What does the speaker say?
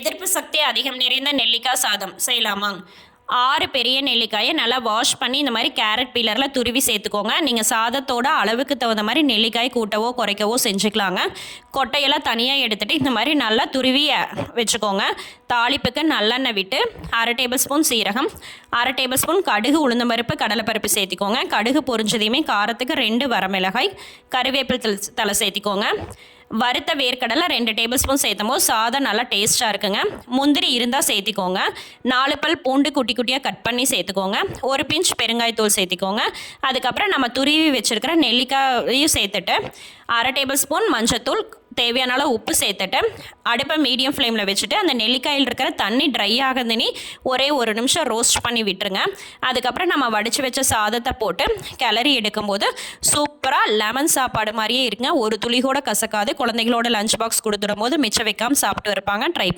எதிர்ப்பு சக்தி அதிகம் நிறைந்த நெல்லிக்காய் சாதம் செய்யலாமா? 6 பெரிய நெல்லிக்காயை நல்லா வாஷ் பண்ணி இந்த மாதிரி கேரட் பீலரில் துருவி சேர்த்துக்கோங்க. நீங்கள் சாதத்தோட அளவுக்கு தகுந்த மாதிரி நெல்லிக்காய் கூட்டவோ குறைக்கவோ செஞ்சுக்கலாங்க. கொட்டையெல்லாம் தனியாக எடுத்துகிட்டு இந்த மாதிரி நல்லா துருவி வச்சுக்கோங்க. தாளிப்புக்கு நல்லெண்ணெய் விட்டு 1/2 டேபிள் ஸ்பூன் சீரகம், 1/2 டேபிள் ஸ்பூன் கடுகு, உளுந்தம்பருப்பு, கடலைப்பருப்பு சேர்த்திக்கோங்க. கடுகு பொரிஞ்சதையுமே காரத்துக்கு 2 வரமிளகாய், கருவேப்பிலை தலை சேர்த்திக்கோங்க. வறுத்த வேர்க்கடலை 2 டேபிள் ஸ்பூன் சேர்த்தும் போது சாதம் நல்லா டேஸ்ட்டாக இருக்குங்க. முந்திரி இருந்தால் சேர்த்திக்கோங்க. 4 பல் பூண்டு குட்டி குட்டியாக கட் பண்ணி சேர்த்துக்கோங்க. 1 பிஞ்ச் பெருங்காயத்தூள் சேர்த்திக்கோங்க. அதுக்கப்புறம் நம்ம துருவி வச்சுருக்கிற நெல்லிக்காயும் சேர்த்துட்டு 1/2 டேபிள் ஸ்பூன் மஞ்சத்தூள், தேவையான அளவு உப்பு சேர்த்துட்டு அடுப்பை மீடியம் ஃப்ளேமில் வச்சுட்டு அந்த நெல்லிக்காயில் இருக்கிற தண்ணி ட்ரை ஆகுதுன்னு ஒரே 1 நிமிஷம் ரோஸ்ட் பண்ணி விட்டுருங்க. அதுக்கப்புறம் நம்ம வடித்து வச்ச சாதத்தை போட்டு கிளறி எடுக்கும்போது சூப்பராக லெமன் சாப்பாடு மாதிரியே இருக்குங்க. ஒரு துளி கூட கசக்காது. குழந்தைகளோட லஞ்ச் பாக்ஸ் கொடுத்துடும் போது மிச்சம் வைக்காமல் சாப்பிட்டு இருப்பாங்க. ட்ரை